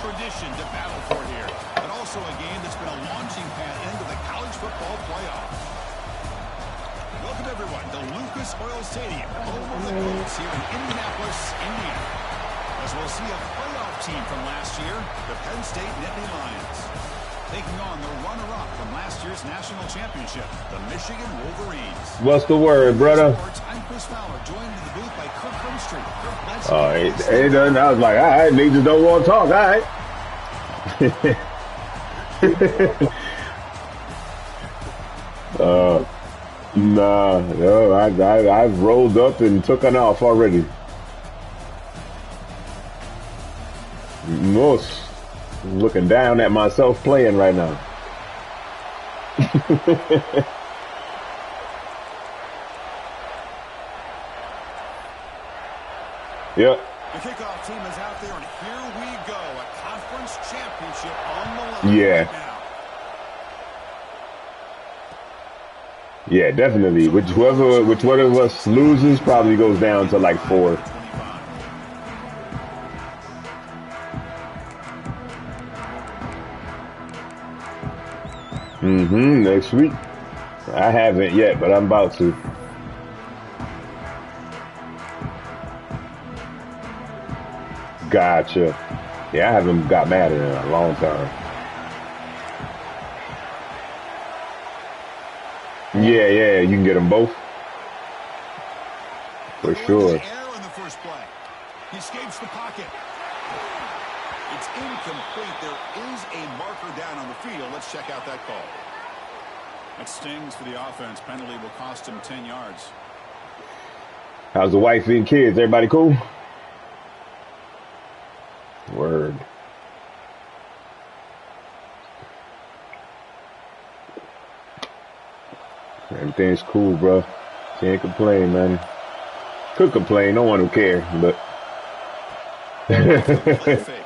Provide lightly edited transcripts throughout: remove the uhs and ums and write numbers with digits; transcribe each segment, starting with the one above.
tradition to battle for here, but also a game that's been a launching pad into the college football playoff. Welcome, everyone, to Lucas Oil Stadium, home of the Colts here in Indianapolis, Indiana. As we'll see a playoff team from last year, the Penn State Nittany Lions, taking on the runner-up from last year's national championship, the Michigan Wolverines. What's the word, brother? I'm Chris Fowler, joined in the booth by Kirk Humstreet. It doesn't. I was like, all right, niggas don't want to talk. All right. No, I've rolled up and took an off already. Most looking down at myself playing right now. Yep. The kickoff team is out there, and here we go. A conference championship on the line. Yeah. Right now. Yeah, definitely. Which one of us loses probably goes down to like 4. Next week. I haven't yet, but I'm about to. Gotcha. Yeah, I haven't got mad in a long time. Yeah, you can get them both. For sure. Air in the first play. He escapes the pocket. It's incomplete. There is a marker down on the field. Let's check out that call. That stings for the offense. Penalty will cost him 10 yards. How's the wife and kids? Everybody cool? Word. Everything's cool, bro. Can't complain, man. Could complain. No one will care, but. Fake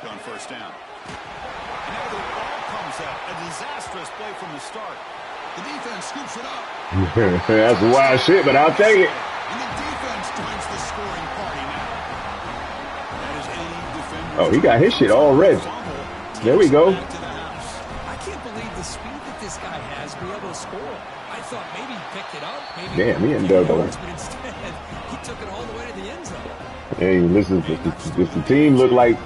on first down. And now the ball comes out. A disastrous play from the start. The defense scoops it up. That's wild shit, but I'll take it. And the defense joins the scoring party now. That is any defender. Oh, he got his shit all red. There we go. I can't believe the speed that this guy has to be able to score. I thought maybe he picked it up. Maybe damn, he ended up. But instead, he took it all the way to the end zone. Hey, listen, if the team look like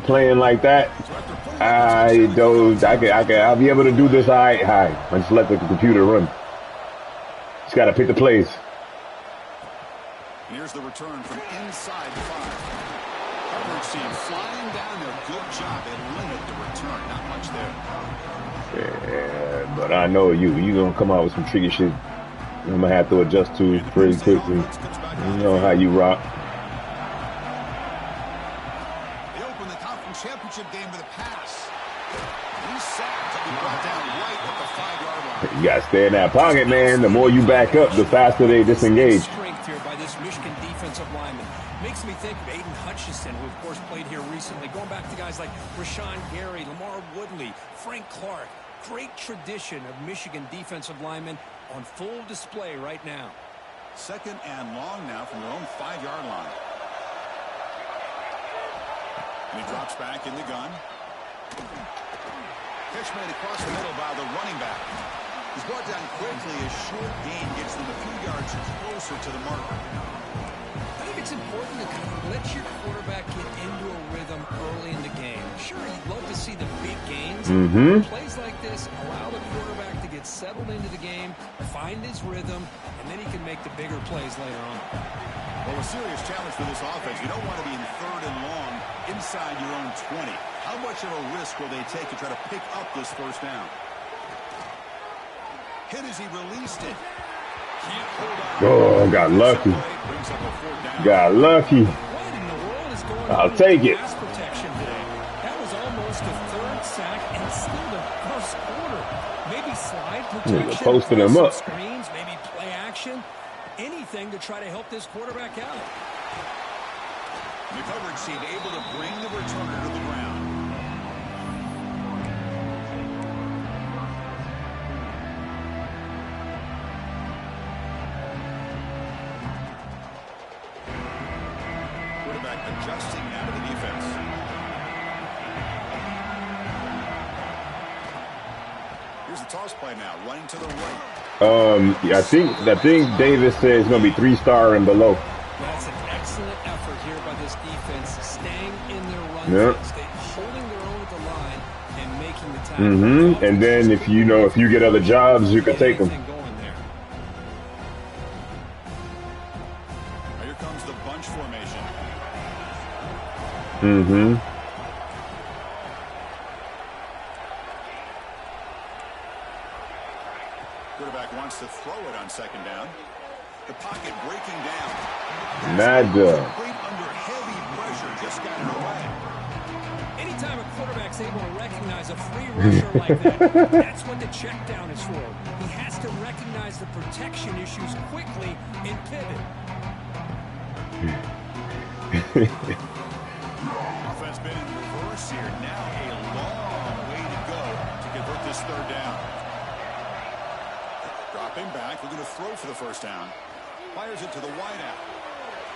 playing like that, I'll be able to do this. I just let the computer run. Just gotta pick the plays. Here's the return from inside the 5. Coverage team flying down there. Good job. They limit the return. Not much there. Yeah, but I know you gonna come out with some tricky shit. I'm gonna have to adjust to pretty quickly. You know how you rock. They open the conference championship game with a pass. He's sacked. He'll be brought down right at the 5-yard line. You gotta stay in that pocket, man. The more you back up, the faster they disengage. Strength here by this Michigan defensive lineman. Makes me think of Aiden Hutchinson, who of course played here recently. Going back to guys like Rashawn Gary, Lamar Woodley, Frank Clark. Great tradition of Michigan defensive linemen on full display right now. 2nd and long now from their own 5-yard line. And he drops back in the gun. Catch made across the middle by the running back. He's brought down quickly. A short gain gets them a few yards closer to the marker. I think it's important to kind of let your quarterback get into a rhythm early in the game. Sure, you'd love to see the big gains. Plays like this allow the quarterback to get settled into the game, find his rhythm, and then he can make the bigger plays later on. Well, a serious challenge for this offense. You don't want to be in 3rd and long inside your own 20. How much of a risk will they take to try to pick up this first down? Hit as he released it. Can't hold on. Oh, got lucky. Got lucky. I'll take it. That was almost a 3rd sack and still the first quarter. Maybe slide protection, posting them up. Screens, maybe play action. Anything to try to help this quarterback out. The coverage team able to bring the returner to the ground. Quarterback adjusting now to the defense. Here's the toss play now, running to the right. Yeah, I think Davis says it's gonna be 3-star and below. That's an excellent effort here by this defense, staying in their run, Yep. holding their own at the line and making the tackle. And then if you get other jobs, you can take them. Now here comes the bunch formation. Quarterback wants to throw it on second down. The pocket breaking down. Nada. Complete under heavy pressure, just got it away. Anytime a quarterback's able to recognize a free rusher like that, that's what the check down is for. He has to recognize the protection issues quickly and pivot. Offense been in reverse here. Now a long way to go to convert this third down. Dropping back, looking to throw for the first down. Fires it to the wideout.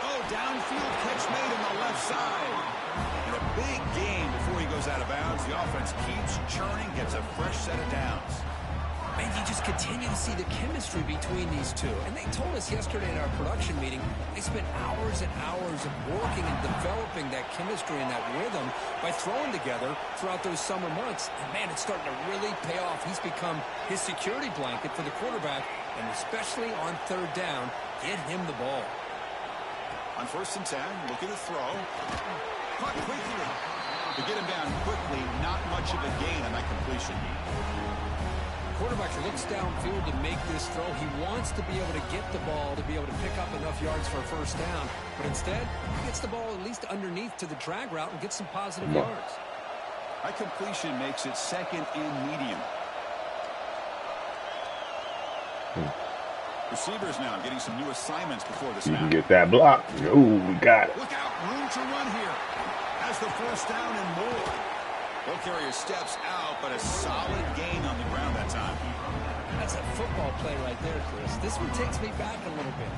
Oh, downfield catch made on the left side. And a big gain before he goes out of bounds. The offense keeps churning, gets a fresh set of downs. Man, you just continue to see the chemistry between these two. And they told us yesterday in our production meeting, they spent hours and hours of working and developing that chemistry and that rhythm by throwing together throughout those summer months. And man, it's starting to really pay off. He's become his security blanket for the quarterback, and especially on third down, get him the ball. On 1st and 10, looking to throw. Caught quickly. To get him down quickly, not much of a gain on that completion. Quarterback looks downfield to make this throw. He wants to be able to get the ball to be able to pick up enough yards for a first down. But instead, he gets the ball at least underneath to the drag route and gets some positive yards. That completion makes it second and medium. Receivers now getting some new assignments before the snap. You can get that block. Oh, we got it. Look out, room to run here. Has the first down and more. Ball carrier steps out, but a solid gain on the ground that time. That's a football play right there, Chris. This one takes me back a little bit.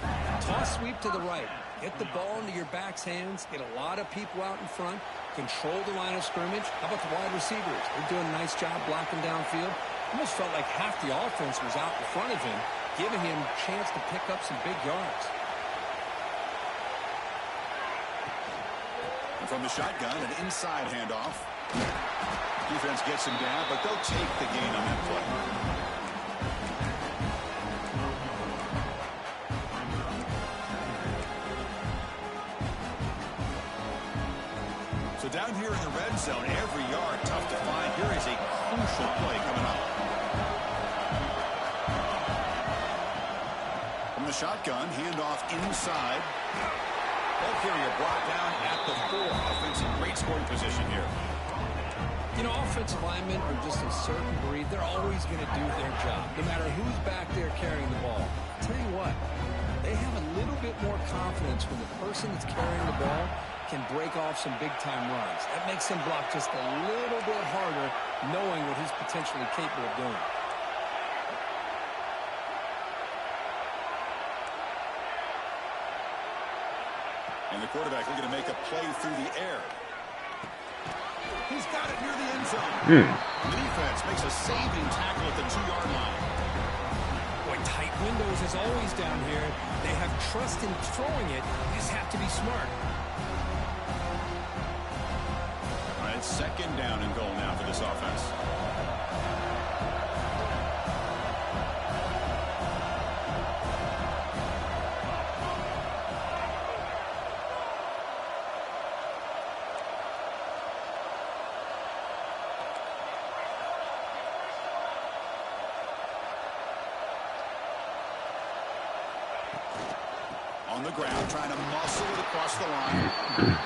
Toss sweep to the right. Get the ball into your back's hands. Get a lot of people out in front. Control the line of scrimmage. How about the wide receivers? They're doing a nice job blocking downfield. Almost felt like half the offense was out in front of him, giving him a chance to pick up some big yards. And from the shotgun, an inside handoff. Defense gets him down, but they'll take the gain on that play. So down here in the red zone, every yard tough to find. Here is a crucial play coming up. From the shotgun, handoff inside. Ball carrier brought down at the 4. Offense in great scoring position here. You know, offensive linemen are just a certain breed. They're always going to do their job, no matter who's back there carrying the ball. I'll tell you what, they have a little bit more confidence when the person that's carrying the ball can break off some big-time runs. That makes him block just a little bit harder, knowing what he's potentially capable of doing. And the quarterback looking to make a play through the air. He's got it near the end zone. The defense makes a saving tackle at the 2-yard line. Boy, tight windows as always down here. They have trust in throwing it. You just have to be smart. All right, it's second down and goal now for this offense. On the ground, trying to muscle it across the line.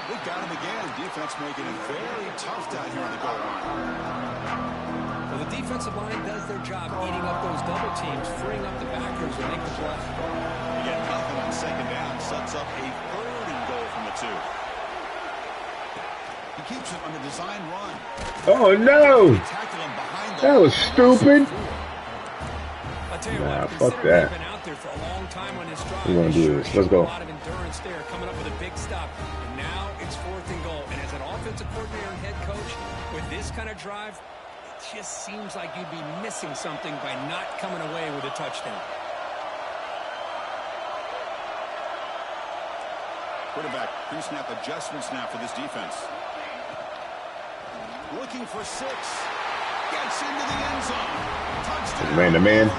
They got him again. Defense making it very tough down here on the goal line. Well, the defensive line does their job eating up those double teams, freeing up the backers and making the play. You get nothing on second down. Sets up a 3rd and goal from the 2. He keeps it on the design run. Oh, no. Tackle him behind the That was stupid. I'll tell you Nah, what, fuck that. They've been out there for a long time on this drive. We're gonna do this. Let's go. A lot of endurance there, coming up with a big stop. And now it's 4th and goal. And as an offensive coordinator and head coach, with this kind of drive, just seems like you'd be missing something by not coming away with a touchdown. Quarterback pre-snap adjustments now for this defense. Looking for 6. Gets into the end zone. Touchdown. Man to man. Well,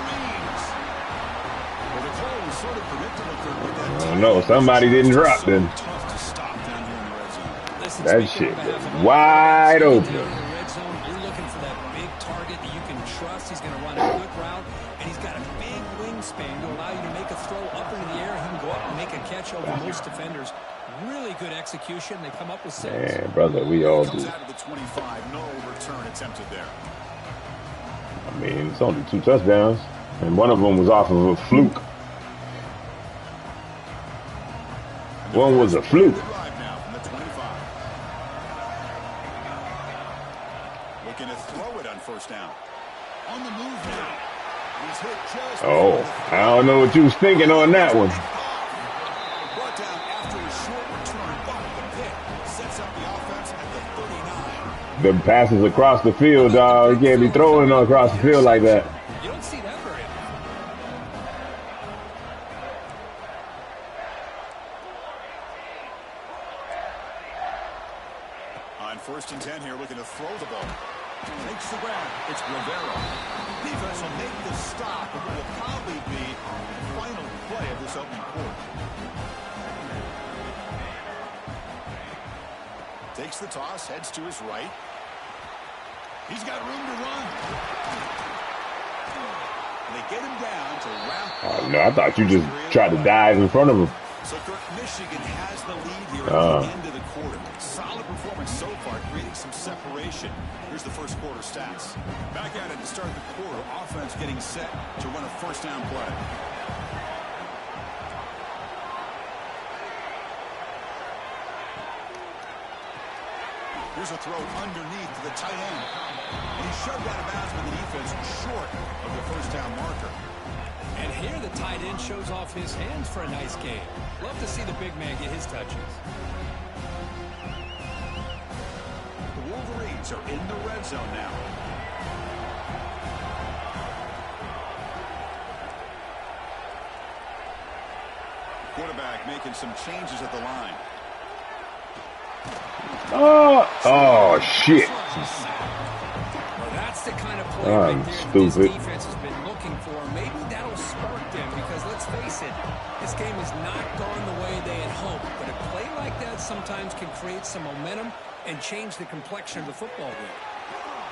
the call was sort of predictable, Kirk, with that. I don't know. Somebody didn't drop then. Tough to stop down here in the red zone. Listen, That shit was wide open. You're looking for that big target that you can trust. He's going to run a good route, and he's got a big wingspan to allow you to make a throw up into the air. He can go up and make a catch over most defenders. Really good execution. They come up with 6. Man, brother, we all do. Comes out of the 25. No return attempted there. I mean, it's only 2 touchdowns, and one of them was off of a fluke. One was a fluke. Good drive now from the 25. Looking to throw it on first down. On the move now. He's hit just. Oh, I don't know what you was thinking on that one. Brought down after a short return, but the pick sets up the offense at the 39. The passes across the field, dog. You can't be throwing across the field like that. You don't see that very often. On 1st and 10 here, looking to throw the ball. Takes the ground. It's Rivera. Defense will make the stop, but will probably be the final play of this opening quarter. Takes the toss, heads to his right. He's got room to run. And they get him down to wrap. Oh, no, I thought you just tried to dive in front of him. So Kirk, Michigan has the lead here at the end of the quarter. Solid performance so far, creating some separation. Here's the first quarter stats. Back at it to start the quarter. Offense getting set to run a first down play. Here's a throw underneath to the tight end. And he shoved out of bounds with the defense short of the first down marker. And here the tight end shows off his hands for a nice game. Love to see the big man get his touches. The Wolverines are in the red zone now. Quarterback making some changes at the line. Oh, shit. Well, that's the kind of play I'm right there stupid. this defense has been looking for. Maybe that'll spark them because, let's face it, this game has not gone the way they had hoped. But a play like that sometimes can create some momentum and change the complexion of the football game.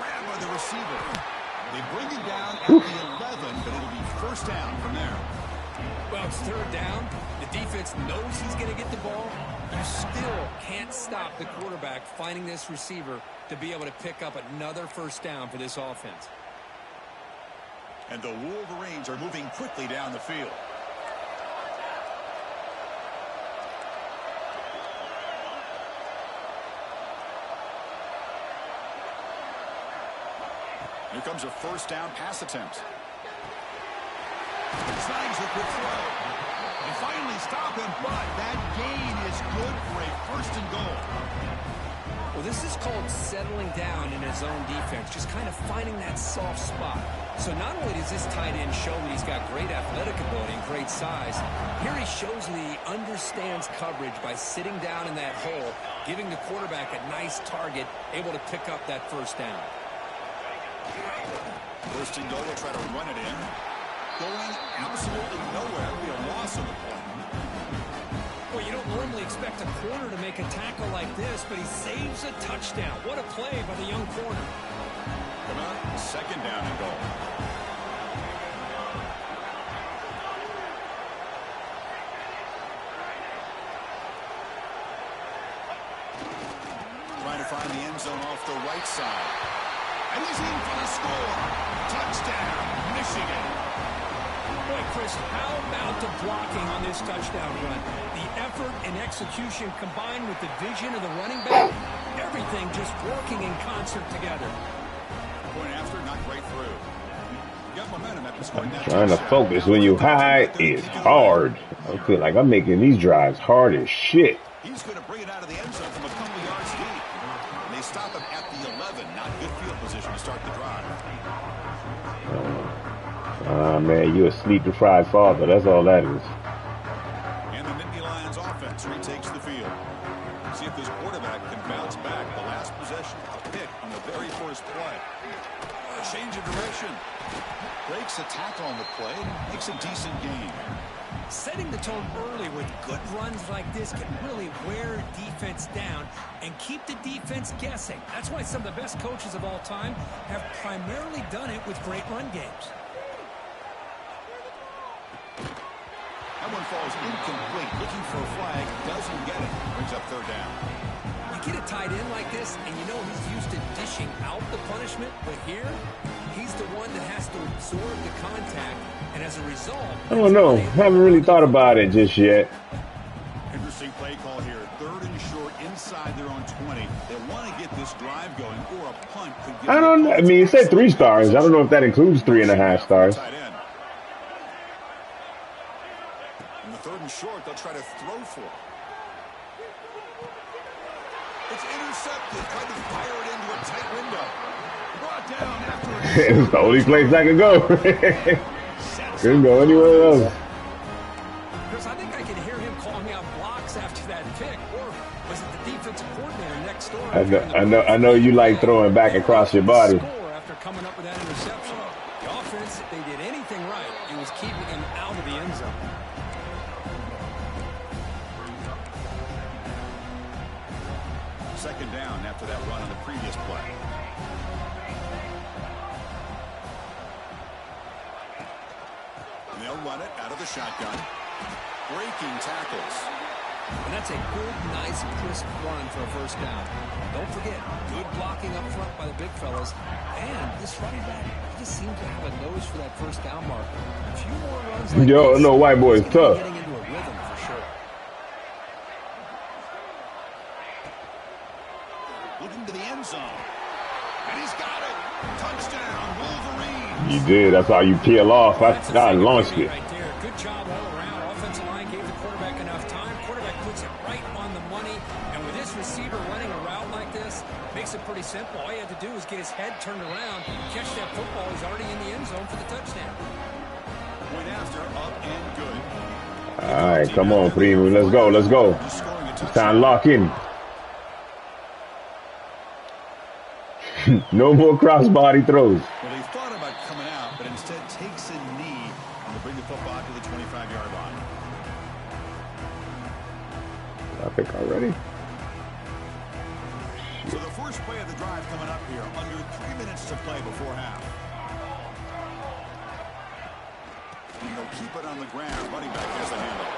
Grabbed by the receiver. They bring it down at the 11, but it'll be first down from there. Well, it's 3rd down. The defense knows he's going to get the ball. You still can't stop the quarterback finding this receiver to be able to pick up another first down for this offense. And the Wolverines are moving quickly down the field. Here comes a first down pass attempt. Snags a quick throw. They finally stop him, but that gain is good for a first and goal. Well, this is called settling down in his own defense, just kind of finding that soft spot. So not only does this tight end show that he's got great athletic ability and great size, here he shows that he understands coverage by sitting down in that hole, giving the quarterback a nice target, able to pick up that first down. First and goal, will try to run it in. Going absolutely nowhere. It'll be a loss on the play. Well, you don't normally expect a corner to make a tackle like this, but he saves a touchdown. What a play by the young corner. Come on, second down and goal. Trying to find the end zone off the right side. And he's in for the score. Touchdown, Michigan. Boy, Chris, how about the blocking on this touchdown run? The effort and execution combined with the vision of the running back, everything just working in concert together. Point after, not right through. You got momentum after scoring that Trying to touchdown. focus when you high is hard. I feel like I'm making these drives hard as shit. He's going to bring it out of the end zone from a couple yards deep. And they stop him at the 11. Not good field position to start the drive. Man, you a sleepy fried father. That's all that is. And the Nittany Lions offense retakes the field. See if this quarterback can bounce back. The last possession, a pick on the very first play. Change of direction. Breaks a tackle on the play and makes a decent gain. Setting the tone early with good runs like this can really wear defense down and keep the defense guessing. That's why some of the best coaches of all time have primarily done it with great run games. That one falls incomplete. Looking for a flag. Doesn't get it. Brings up third down. You get a tight end like this, and you know he's used to dishing out the punishment, but here, he's the one that has to absorb the contact, and as a result... I don't know. Haven't really thought about it just yet. Interesting play call here. Third and short inside their own 20. They want to get this drive going, or a punt could get... I don't know. I mean, it said 3 stars. I don't know if that includes 3.5 stars. In the third and short, they'll try to throw for it. It's intercepted. Tried to fire it into a tight window. Brought down after it. It's the only place I could go. Couldn't go anywhere else. Chris, I think I can hear him calling out blocks after that pick. Or was it the defensive coordinator next door? I know you like throwing back across your body. After coming up with that interception. The offense, if they did anything right, it was keeping him out of the end zone. Second down after that run on the previous play. And they'll run it out of the shotgun. Breaking tackles. And that's a good, nice, crisp run for a first down. Don't forget, good blocking up front by the big fellas. And this running back, he just seems to have a nose for that first down marker. A few more runs like this, no, white boy is tough. Getting into a rhythm for sure. Looking to the end zone. And he's got it. Touchdown, Wolverine. You did. That's how you peel off. I launched it. Right there. Good job all around. Offensive line gave the quarterback enough time. Quarterback puts it right on the money. And with this receiver running a route like this, makes it pretty simple. All he had to do was get his head turned around, catch that football. He's already in the end zone for the touchdown. Went after, up and good. All right, come on, Primo. Let's go. Let's go. It's time to lock in. No more crossbody throws. Well, they thought about coming out, but instead takes a knee and to bring the football to the 25-yard line. I think already. So the first play of the drive coming up here. Under 3 minutes to play before half. And they'll keep it on the ground. Running back has the handoff.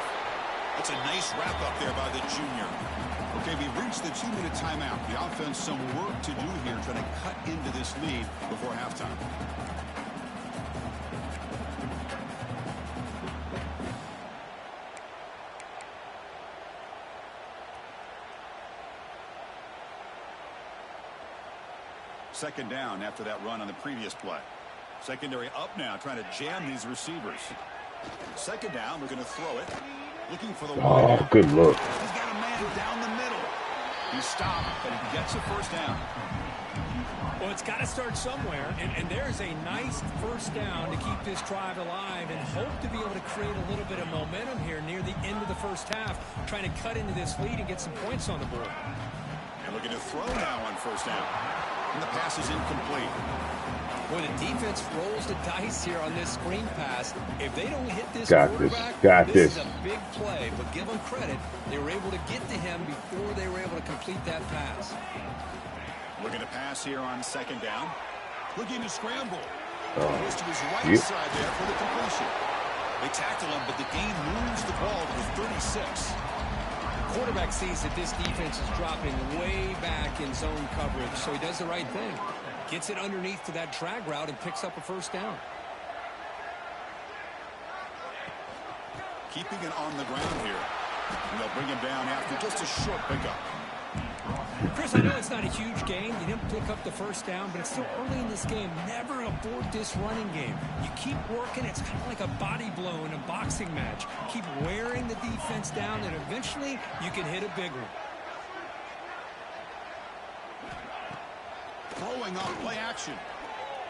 That's a nice wrap up there by the junior. Okay, we've reached the 2-minute timeout. The offense some work to do here, trying to cut into this lead before halftime. Second down after that run on the previous play. Secondary up now, trying to jam these receivers. Second down, they're going to throw it. Looking for the wide. Oh, good look. He's got a man down the middle. He stopped, but he gets a first down. Well, it's got to start somewhere, and there's a nice first down to keep this drive alive and hope to be able to create a little bit of momentum here near the end of the first half, trying to cut into this lead and get some points on the board. And looking to throw now on first down. And the pass is incomplete. Boy, the defense rolls the dice here on this screen pass. If they don't hit this quarterback, this is a big play. But give them credit. They were able to get to him before they were able to complete that pass. Looking to pass here on second down. Looking to scramble. Oh. To his right side there for the completion. They tackle him, but the game moves the ball to the 36. Quarterback sees that this defense is dropping way back in zone coverage, so he does the right thing. Gets it underneath to that drag route and picks up a first down. Keeping it on the ground here. And they'll bring him down after just a short pickup. Chris, I know it's not a huge game. You didn't pick up the first down, but it's still early in this game. Never abort this running game. You keep working. It's kind of like a body blow in a boxing match. Keep wearing the defense down, and eventually you can hit a big one. throwing off play action.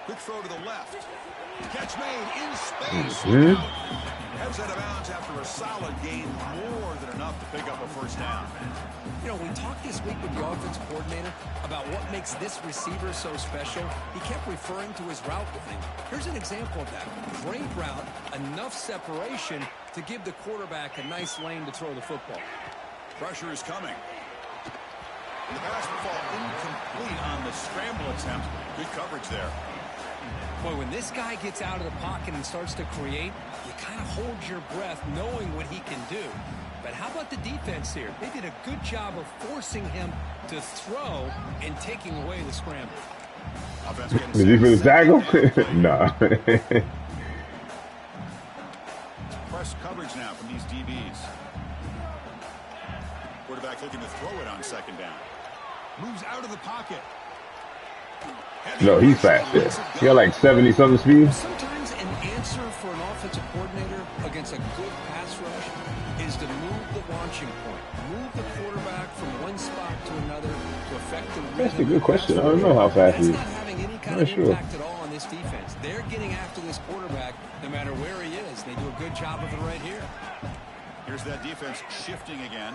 Quick throw to the left. Catch made in space. Heads out of bounds after a solid gain, more than enough to pick up a first down. You know, we talked this week with the offensive coordinator about what makes this receiver so special. He kept referring to his route running. Here's an example of that. Great route, enough separation to give the quarterback a nice lane to throw the football. Pressure is coming. The pass will fall incomplete on the scramble attempt. Good coverage there. Boy, when this guy gets out of the pocket and starts to create, you kind of hold your breath knowing what he can do. But how about the defense here? They did a good job of forcing him to throw and taking away the scramble. Did you feel the tackle? Nah. Press coverage now from these DBs. Quarterback looking to throw it on second down. Moves out of the pocket. No, he's fast there. He got like 70-something speed. Sometimes an answer for an offensive coordinator against a good pass rush is to move the launching point. Move the quarterback from one spot to another to affect the rhythm. That's a good question. I don't know how fast he is. That's not having any kind of impact at all on this defense. They're getting after this quarterback no matter where he is. They do a good job of it right here. Here's that defense shifting again.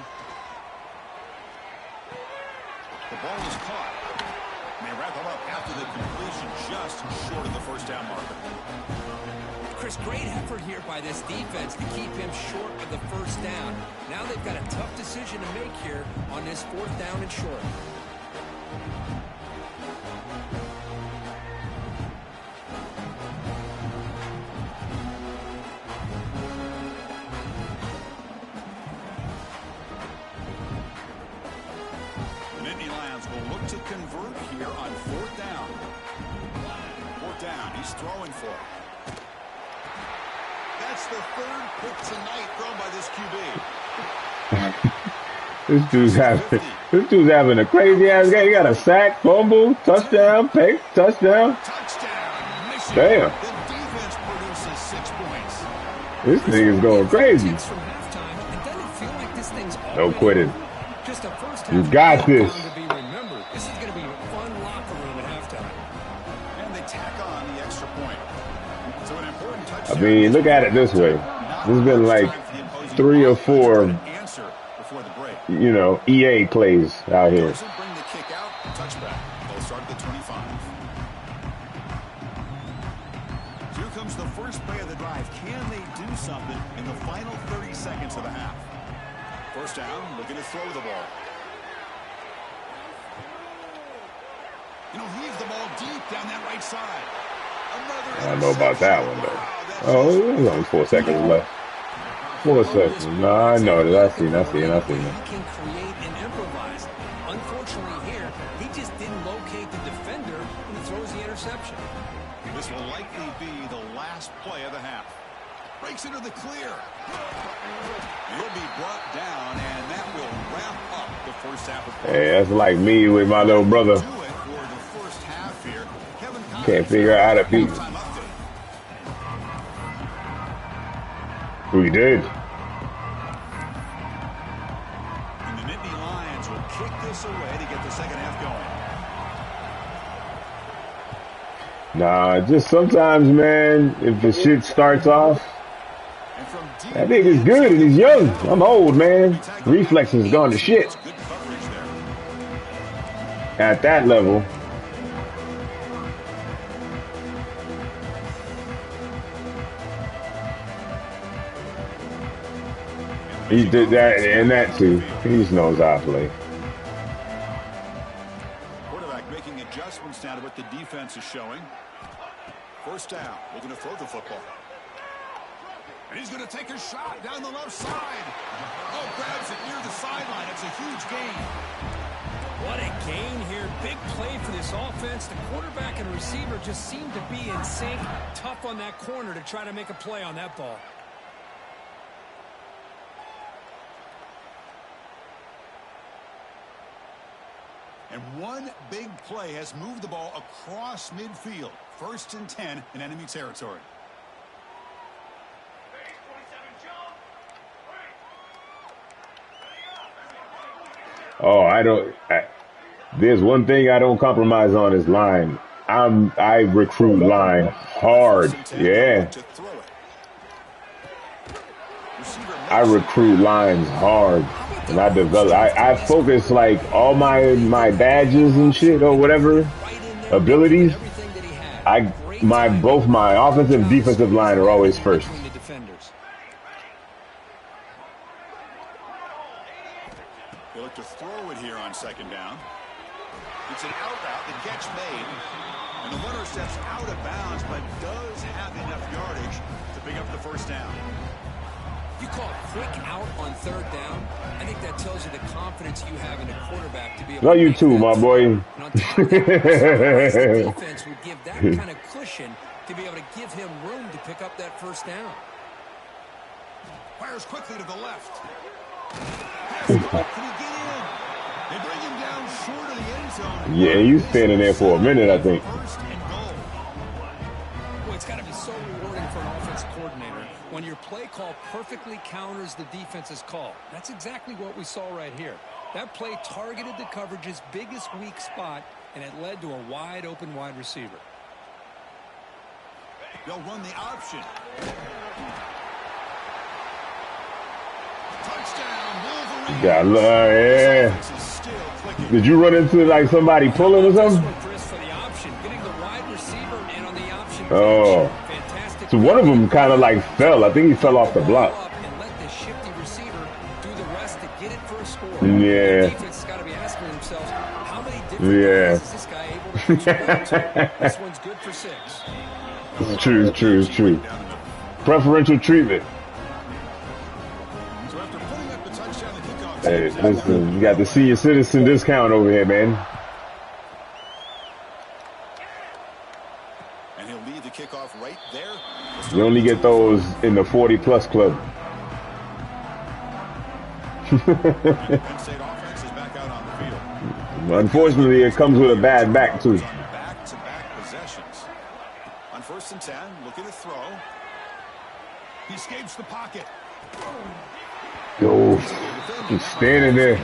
The ball is caught. And they wrap him up after the completion, just short of the first down marker. Chris, great effort here by this defense to keep him short of the first down. Now they've got a tough decision to make here on this fourth down and short. To convert here on fourth down. Fourth down, he's throwing for it. That's the third pick tonight thrown by this QB. This dude's having a crazy ass game. He got a sack, fumble, touchdown, pick, touchdown. Touchdown. Mission. Damn. The defense produces 6 points. This nigga's going crazy. From halftime, it doesn't feel like this thing's No quitting. Just a first half. You got this. This is going to be a fun locker room at halftime. And they tack on the extra point. So an important touchdown. I mean, look at it this way. There's been like 3 or 4, you know, EA plays out here. Bring the kick out, touchback. They'll start at the 25. Here comes the first play of the drive. Can they do something in the final 30 seconds of the half? First down, looking to throw the ball. You know, heave the ball deep down that right side. I don't know about that one, though. Oh, there's only 4 seconds left. 4 seconds. No, I know that. I see that. He can create and improvise. Unfortunately here, he just didn't locate the defender when he throws the interception. This will likely be the last play of the half. Breaks into the clear. He'll be brought down, and that will wrap up the first half of play. Hey, that's like me with my little brother. Can't figure out how to beat him. We did. And the Nittany Lions will kick this away to get the second half going. Nah, just sometimes, man, if the shit starts off, that nigga's good and he's young. I'm old, man. Reflexes gone to shit. At that level. He did that and that too. He just knows how to play. Quarterback making adjustments now to what the defense is showing. First down, looking to throw the football. And he's going to take a shot down the left side. Oh, grabs it near the sideline. It's a huge gain. What a gain here. Big play for this offense. The quarterback and receiver just seem to be in sync. Tough on that corner to try to make a play on that ball. And one big play has moved the ball across midfield. 1st and 10 in enemy territory. Oh, There's one thing I don't compromise on is line. I recruit line hard. Yeah. I recruit lines hard. And I focus like all my badges and shit or whatever abilities. Both my offensive and defensive line are always first. They look to throw it here on second down. It's an out route, the catch made. And the runner steps out of bounds, but does have enough yardage to pick up the first down. You call it quick out on third down. I think that tells you the confidence you have in a quarterback to be able Love to you too, my boy. And on top of that, the defense would give that kind of cushion to be able to give him room to pick up that first down. Fires quickly to the left. Can he get in? They bring him down short of the end zone. Yeah, you standing there for a minute, I think. First and goal. Well, it's got to be so rewarding for an offense coordinator when your play call perfectly counters the defense's call. That's exactly what we saw right here. That play targeted the coverage's biggest weak spot, and it led to a wide open wide receiver. They'll run the option. Touchdown, Wolverine. Yeah. Did you run into like somebody pulling or something? Oh. So one of them kind of like fell. I think he fell off the block. Yeah. Yeah. This one's good for 6. It's true. Preferential treatment. Hey, listen, you got the senior citizen discount over here, man. And he'll lead the kickoff right there. You only get those in the 40-plus club. Unfortunately, it comes with a bad back, too. Back-to-back possessions. On 1st and 10, looking to throw. He escapes the pocket. Yo, he's standing there.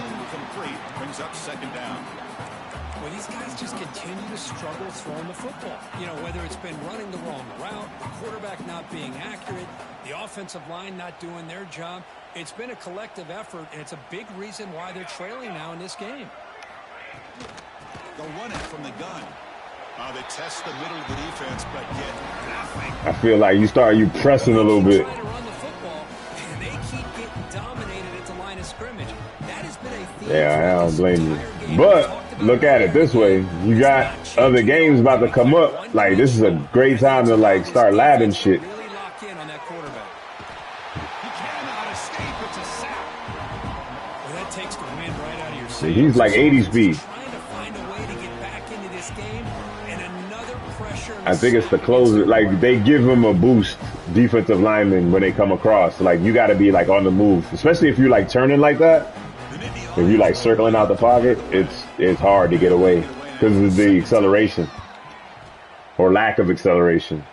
Brings up second down. Well, these guys just continue to struggle throwing the football. You know, whether it's been running the wrong route, the quarterback not being accurate, the offensive line not doing their job. It's been a collective effort, and it's a big reason why they're trailing now in this game. They'll run it from the gun. They test the middle of the defense, but get nothing. I feel like you pressing a little bit. Yeah, I don't blame you. But look at it this way. You got other games about to come up. Like, this is a great time to, like, start labbing shit. See, he's like 80 speed. I think it's the closer. Like, they give him a boost, defensive linemen, when they come across. Like, you got to be, like, on the move. Especially if you're, like, turning like that. If you're like circling out the pocket, it's hard to get away because of the acceleration or lack of acceleration.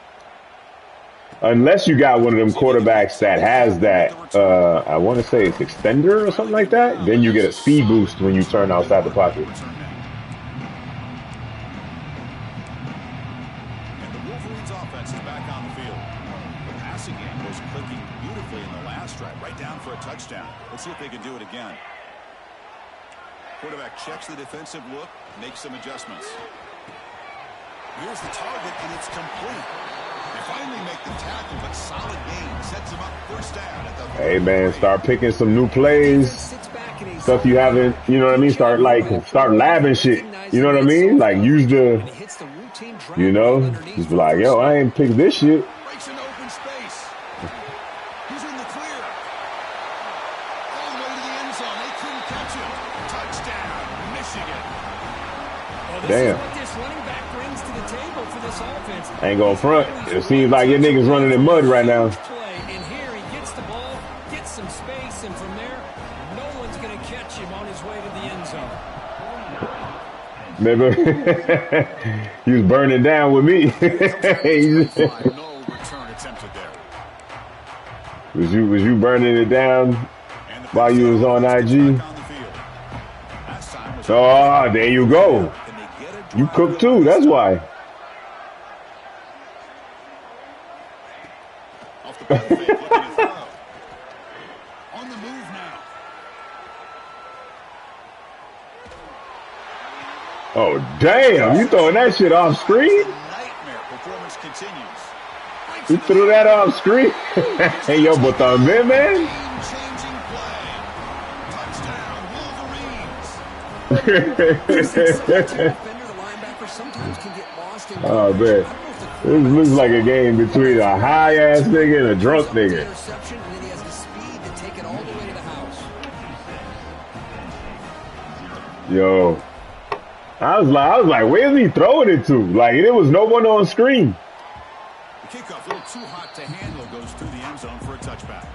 Unless you got one of them quarterbacks that has that, I want to say it's extender or something like that, then you get a speed boost when you turn outside the pocket. And the Wolverines offense is back on the field. The passing game was clicking beautifully in the last drive, right down for a touchdown. Let's see if they can do it again. Quarterback checks the defensive look, makes some adjustments. Here's the target, and it's complete. They finally make the tackle, but solid gain sets him up first down at the. Hey man, start picking some new plays, stuff you haven't. You know what I mean? Start labbing shit. You know what I mean? Like use the. You know, just be like, yo, I ain't picked this shit. Breaks an open space. He's in the clear. All the way to the end zone. They couldn't catch him. Touchdown, Michigan. Damn. What this running back brings to the table for this offense. I ain't going front. It seems like your niggas running in mud right now. And here he gets the ball, gets some space, and from there, no one's going to catch him on his way to the end zone. Remember, he was burning down with me. No return attempted there. Was you burning it down while you was on IG? Last time was Oh, there you go. You cook too. That's why. Off the fake, looking to throw. On the move now. Oh, damn. You throwing that shit off screen? Nightmare. Performance continues. You threw that off screen? Hey, yo, but the man. Game-changing play. Touchdown, Wolverines. Oh, man. This looks like a game between a high-ass nigga and a drunk nigga. Yo. I was like, where's he throwing it to? Like, there was no one on screen. The kickoff, a little too hot to handle, goes through the end zone for a touchback.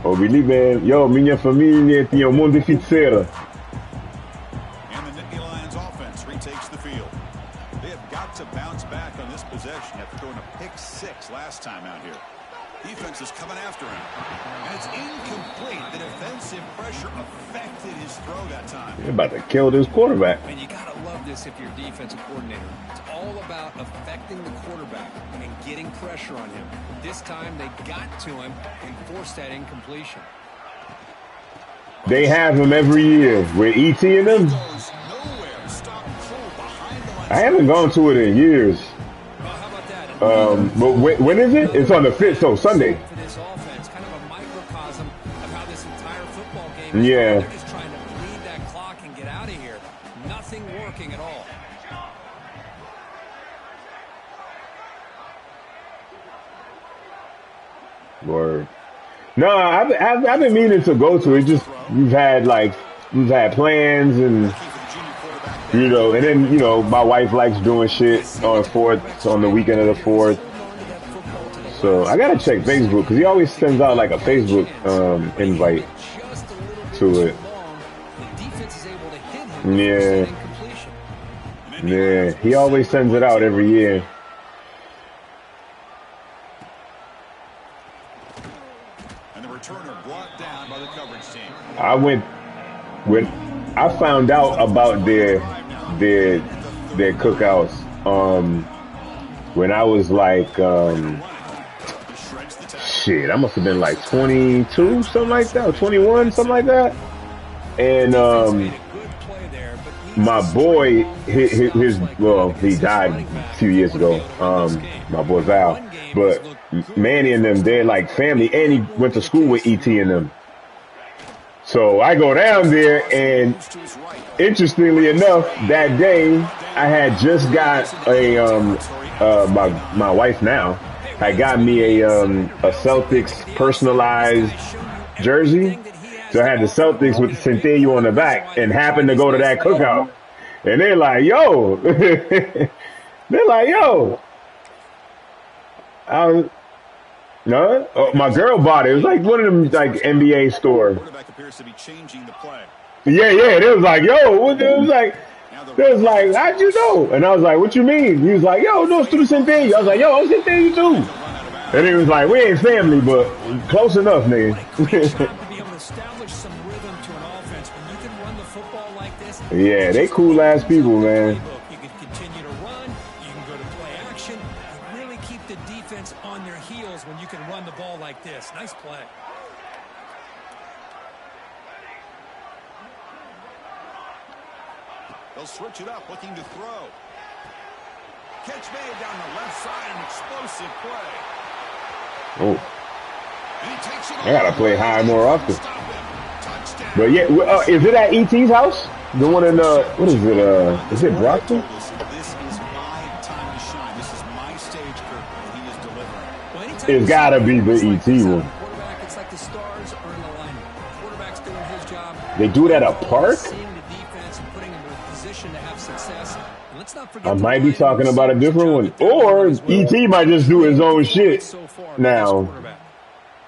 Oh, believe yo, minha família tinha mundo financeiro. And the Nittany Lions offense retakes the field. They have got to bounce back on this possession after throwing a pick 6 last time out here. Defense is coming after him. And it's incomplete. The defensive pressure affected his throw that time. They're about to kill this quarterback. And you got to love this if you're a defensive coordinator. It's all about affecting the quarterback and getting pressure on him. This time they got to him and forced that incompletion. They have him every year with ET in them. I haven't gone to it in years. But when is it? It's on the 5th, so Sunday. For this offense, kind of a microcosm of how this entire football game is. Yeah. They're just trying to bleed that clock and get out of here. Nothing working at all. Word. No, I've been meaning to go to it. Just we've had plans and and then my wife likes doing shit on the weekend of the 4th. So I gotta check Facebook because he always sends out like a Facebook invite to it. Yeah, he always sends it out every year. When I found out about their cookouts, when I was like, shit, I must have been like 22, something like that, or 21, something like that. And my boy, he died a few years ago. My boy Val, but Manny and them, they're like family, and he went to school with ET and them. So I go down there, and interestingly enough, that day I had just got my wife now had got me a Celtics personalized jersey. So I had the Celtics with the Centennial on the back, and happened to go to that cookout. And they're like, yo, No, my girl bought it. It was like one of them like NBA store. Quarterback appears to be changing the play. Yeah. It was like, yo, it was like, how'd you know? And I was like, what you mean? He was like, yo, no, it's to the Centennial. I was like, yo, I'm Centennial too. And he was like, we ain't family, but close enough, nigga. Yeah, they cool ass people, man. You can continue to run. You can go to play action. You really keep the defense on their heels when you can run the ball like this. Nice play. They'll switch it up, looking to throw. Catch made down the left side, an explosive play. Oh, I gotta play high more often. But yeah, is it at ET's house? The one in what is it? Is it Brockton? This is my time to shine. This is my stage curtain. He is delivering. It's gotta be the ET one. Quarterback, it's like the stars are in alignment. Quarterback's doing his job. They do it at a park? Seeing the defense and putting him in a position to have success. And let's not forget I might be talking about a different one, or ET might just do his own shit now.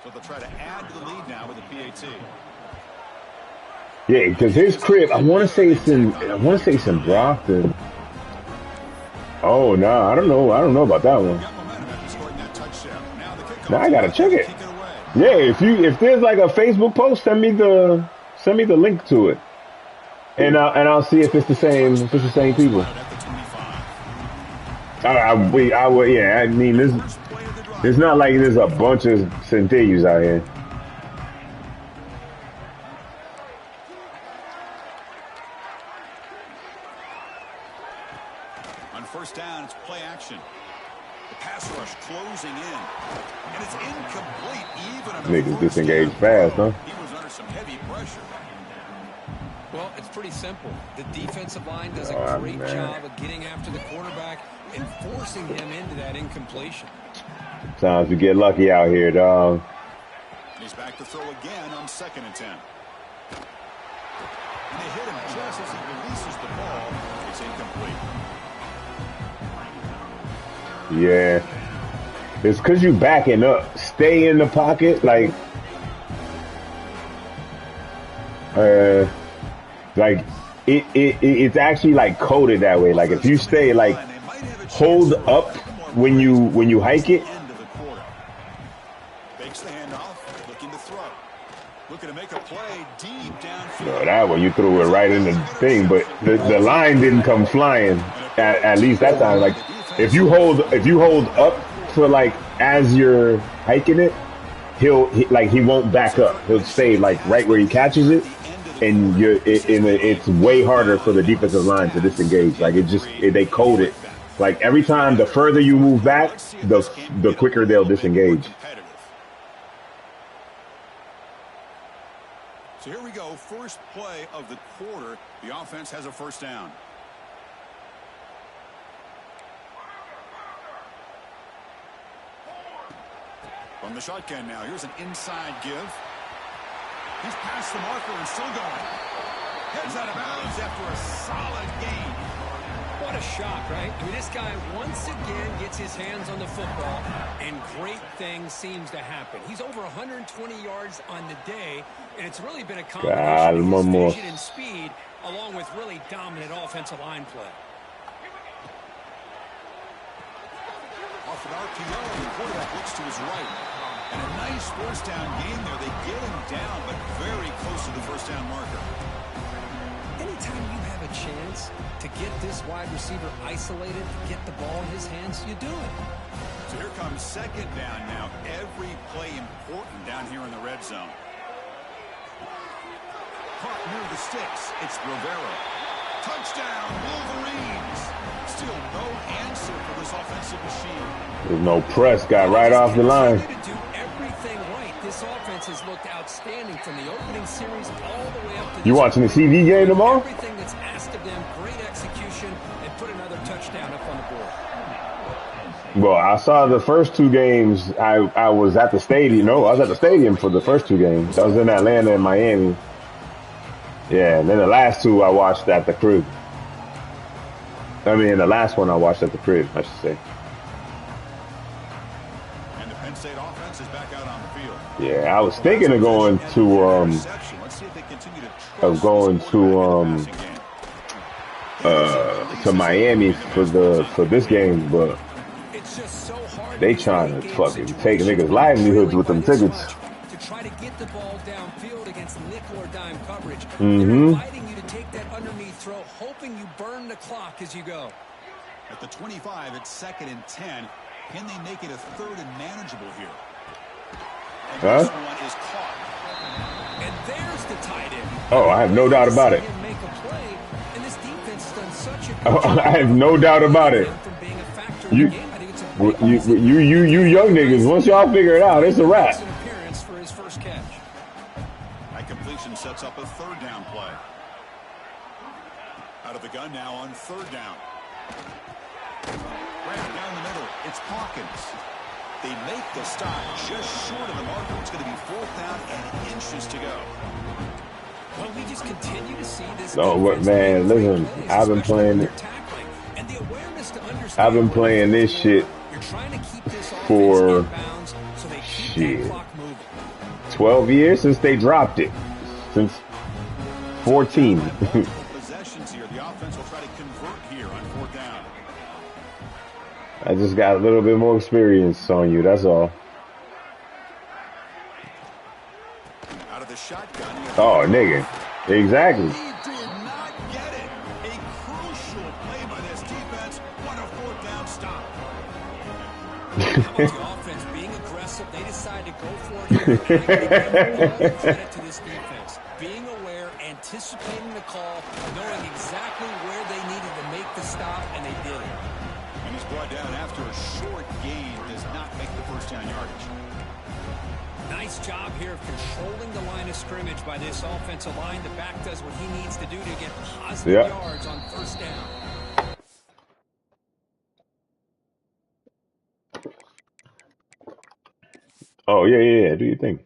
So they'll try to add to the lead now with the PAT. Yeah, because his crib, I want to say it's in Brockton. Oh no, I don't know about that one. Now I gotta check it. Yeah, if there's like a Facebook post, send me the link to it. and I'll see if it's the same people. I would, yeah. I mean, it's not like there's a bunch of centennials out here. On first down, it's play action. The pass rush closing in, and it's incomplete. Even on Niggas disengage fast, huh? He was under some heavy pressure. Well, it's pretty simple. The defensive line does a great job of getting after the quarterback and forcing him into that incompletion. Sometimes you get lucky out here, dog. He's back to throw again on 2nd and 10. And they hit him just as he releases the ball. It's incomplete. Yeah. It's because you backing up. Stay in the pocket, like it's actually like coded that way. Like if you stay like hold up when you hike it. Fakes the handoff, looking to throw. Looking to make a play deep downfield. No, that one you threw it right in the thing, but the line didn't come flying at least that time. Like if you hold up for like as you're hiking it, he won't back up. He'll stay like right where he catches it. And it's way harder for the defensive line to disengage. Like they code it. Like every time, the further you move back, the quicker they'll disengage. So here we go. First play of the quarter. The offense has a first down. From the shotgun now. Here's an inside give. He's past the marker and still going. Heads out of bounds after a solid gain. What a shot, right? I mean, this guy once again gets his hands on the football, and great things seems to happen. He's over 120 yards on the day, and it's really been a combination of his vision and speed, along with really dominant offensive line play. Off an RPO, the quarterback looks to his right. And a nice first down game there. They get him down, but very close to the first down marker. Anytime you have a chance to get this wide receiver isolated, to get the ball in his hands, you do it. So here comes 2nd down now. Every play important down here in the red zone. Caught near the sticks. It's Rivera. Touchdown, Wolverines. Still no answer for this offensive machine. There's no press. Got right off the line. This offense has looked outstanding from the opening series all the way up to You watching the CV game tomorrow? Everything that's asked of them, great execution, and put another touchdown up on the board. Well, I saw the first 2 games. I was at the stadium. No, I was at the stadium for the first 2 games. I was in Atlanta and Miami. Yeah, and then the last 2 I watched at the crib. I mean, the last one I watched at the crib, I should say. And the Penn State offense is back out on the field. Yeah, I was thinking of going to Miami for this game, but they trying to fucking take niggas' livelihoods with them tickets. To try to get the ball downfield against nickel or dime coverage. Mm-hmm. They're inviting you to take that underneath throw, hoping you burn the clock as you go. At the 25, it's 2nd and 10. Can they make it a 3rd and manageable here? And this one is caught. And there's the tight end. Oh, I have no doubt about it. Make a play, and this defense has done such a good job. I have no doubt about it. You young niggas, once y'all figure it out, it's a wrap. For his first catch. That completion sets up a 3rd down play. Out of the gun now on 3rd down. Right down the middle, it's Hawkins. They make the stop just short of the marker. It's going to be 4th down and inches to go. Well, we just continue to see this. Oh, what, man? Listen, I've been playing this shit for shit 12 years since they dropped it. Since 14. Possessions here. The offense will try to convert here on 4th down. I just got a little bit more experience on you, that's all. Out of the shotgun. Oh, nigga. Exactly. He did not good stop. How about the offense being aggressive? They decide to go for it. Here. I give all the credit to this defense. Being aware, anticipating the call, knowing exactly where they needed to make the stop, and they did it. And he's brought down after a short gain. Does not make the first down yardage. Nice job here of controlling the line of scrimmage by this offensive line. The back does what he needs to do to get positive yards on first down. Oh, yeah. Do your thing.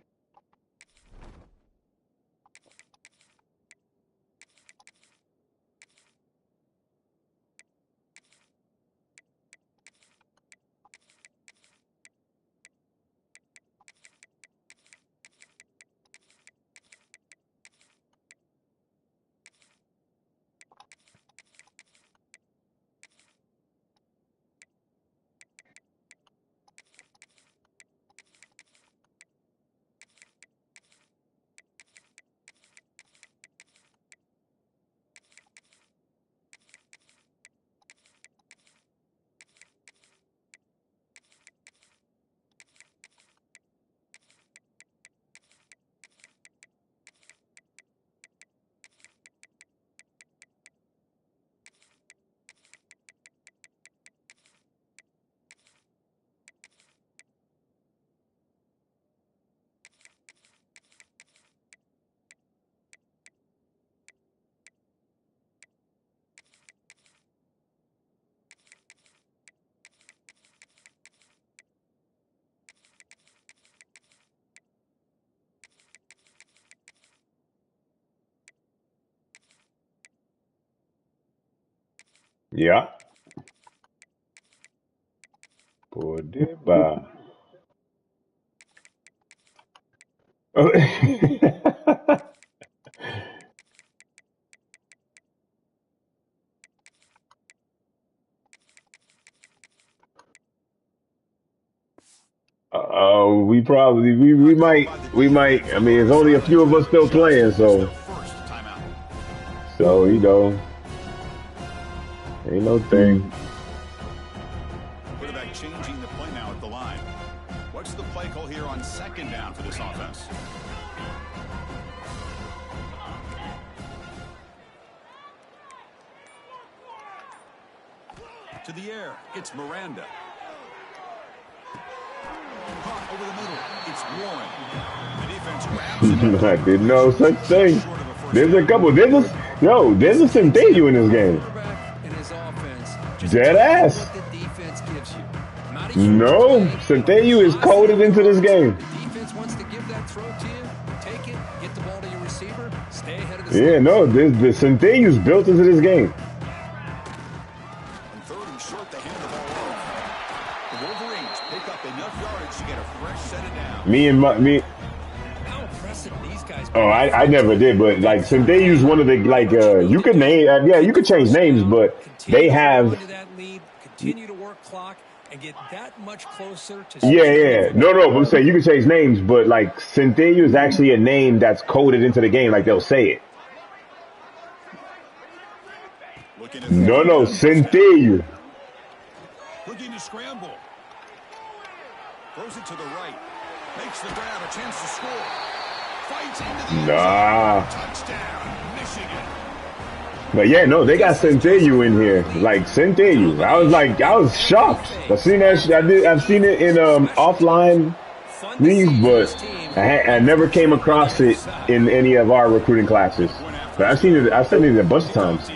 Yeah. Podeba. we might. I mean, there's only a few of us still playing, so you know, ain't no thing. Quarterback changing the play now at the line. What's the play call here on second down for this offense? To the air, it's Miranda. Caught over the middle, it's Warren. The defense grabs it. I didn't know such thing. There's a couple. There's a Centennial in this game. Dead ass. No, Centennial is coded into this game. Defense wants to give that throw to you. Take it, get the ball to your receiver, stay ahead of the Yeah, no, the Centennial's built into this game. On third and short, they hand the ball off. The Wolverines pick up enough yards to get a fresh set of downs. Me. How impressive these guys. Oh, I never did, but like Centennial's one of the you could name, you could change names, but they have. Continue to work clock and get that much closer to. Yeah. No. I'm saying you can change names, but like Centennial is actually a name that's coded into the game. Like they'll say it. No, Centennial. Looking to scramble. Throws it to the right. Makes the grab, a chance to score. Fights into the touchdown, Michigan. But yeah, no, they got Centennial in here. Like Centennial. I was shocked. I've seen that. I've seen it in offline leagues, but I never came across it in any of our recruiting classes. But I've seen it a bunch of times.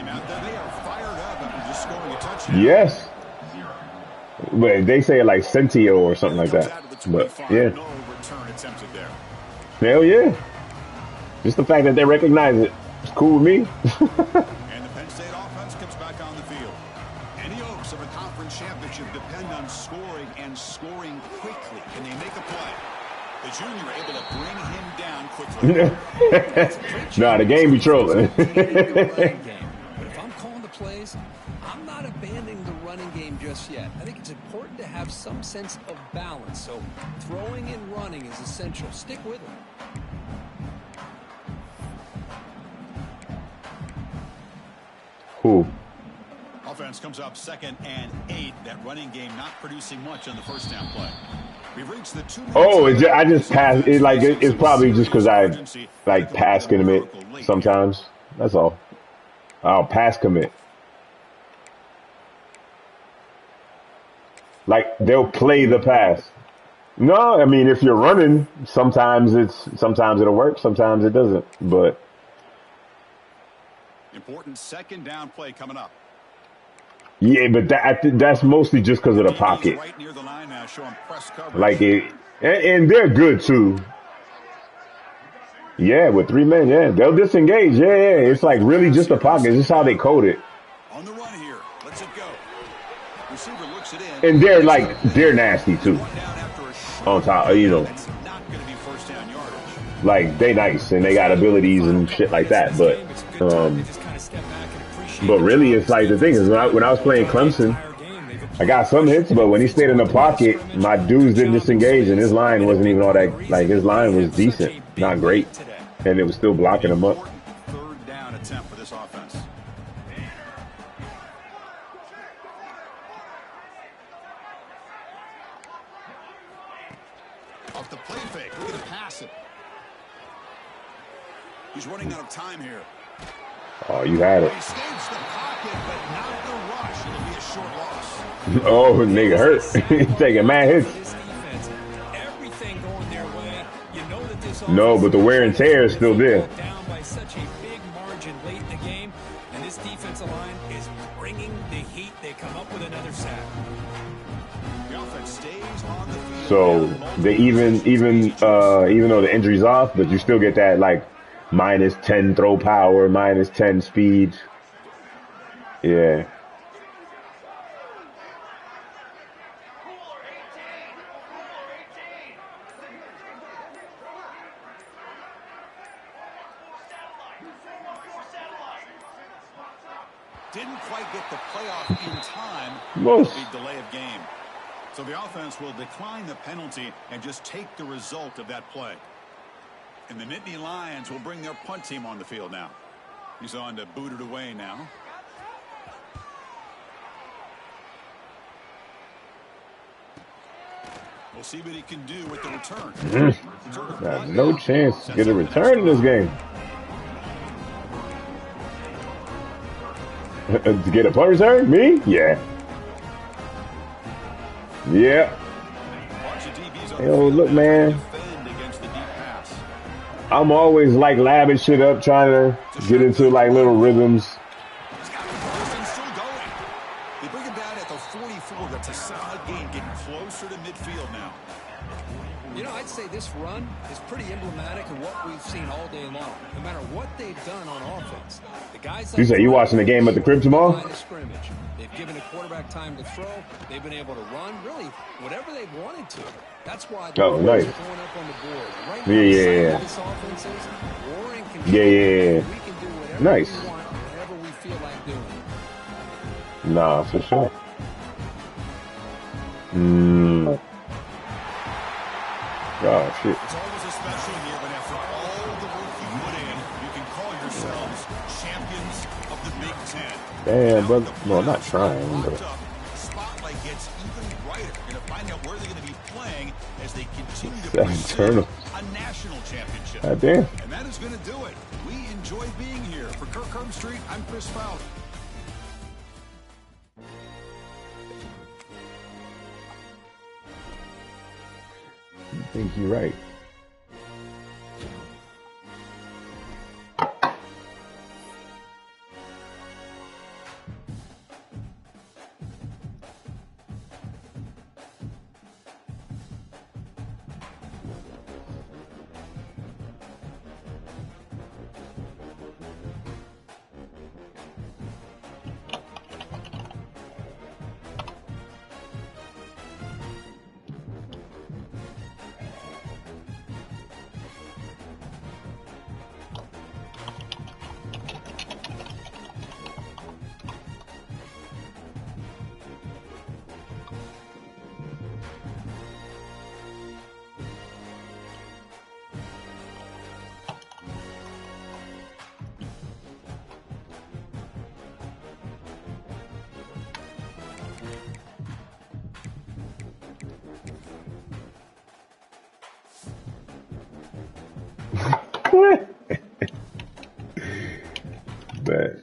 Yes. But they say it like Centio or something like that. But yeah. Hell yeah. Just the fact that they recognize it. It's cool with me. And the Penn State offense comes back on the field. Any hopes of a conference championship depend on scoring and scoring quickly. Can they make a play? The junior able to bring him down quickly. Nah, the game be trolling. But if I'm calling the plays, I'm not abandoning the running game just yet. I think it's important to have some sense of balance. So throwing and running is essential. Stick with it. Offense comes up 2nd and 8. That running game not producing much on the first down play. We've reached the 2 minutes. Oh, I just passed it. Like it's probably just because I like pass commit sometimes. That's all. I'll pass commit. Like they'll play the pass. No, I mean if you're running, sometimes it'll work, sometimes it doesn't. But important 2nd down play coming up. yeah, but that's mostly just because of the pocket. Right near the line now, showing press coverage. Like and they're good too. Yeah, with 3 men, yeah, they'll disengage. Yeah, it's like really just the pocket. This is how they code it. On the run here, lets it go. Receiver looks it in. And they're nasty too. On top, you know, That's not going to be first down yardage. like they nice and they got abilities and shit like that. But really, it's like the thing is when I was playing Clemson, I got some hits, but when he stayed in the pocket, my dudes didn't disengage, and his line wasn't even all that. Like his line was decent, not great, and it was still blocking him up. Third down attempt for this offense. Off the play fake, look at the pass it. He's running out of time here. Oh, you had it. He escapes the pocket, but not the rush. It'll be a short loss. Oh, nigga hurt. He's taking mad hits. Everything going their way. You know that this No, but the wear and tear is still there. down by such a big margin late in the game, and this defensive line is bringing the heat. They come up with another sack. The offense stays on the field. So they even though the injury's off, but you still get that like -10 throw power, -10 speed. Yeah. Didn't quite get the playoff in time. Most. Big delay of game. So the offense will decline the penalty and just take the result of that play. And the Nittany Lions will bring their punt team on the field now. He's on to boot it away now. We'll see what he can do with the return. Got no chance to get a return in this game. To get a punt return? Me? Yeah. Yeah. Yo, look, man. I'm always like labbing shit up, trying to get into like little rhythms. They bring him down at the 44. That's a solid gain, getting closer to midfield now. You know, I'd say this run is pretty emblematic of what we've seen all day long. No matter what they've done on offense, the guys. You say you watching the game at the crib tomorrow? They've given a quarterback time to throw. They've been able to run, really, whatever they've wanted to. That's why they're nice. going up on the board. Right now, Yeah. this offense is Warren can Yeah. We can do whatever Nice. we want, whatever we feel like doing. Nah, for sure. Oh, shit. It's always a special year, but after all the work you put in, you can call yourselves champions of the Big Ten. Damn, brother. No, I'm not trying. But... The spotlight gets even brighter. You're going to find out where they're going to be playing as they continue to pursue a national championship. God damn. And that is going to do it. We enjoy being here. For Kirk Street, I'm Chris Fowler. I think you're right. But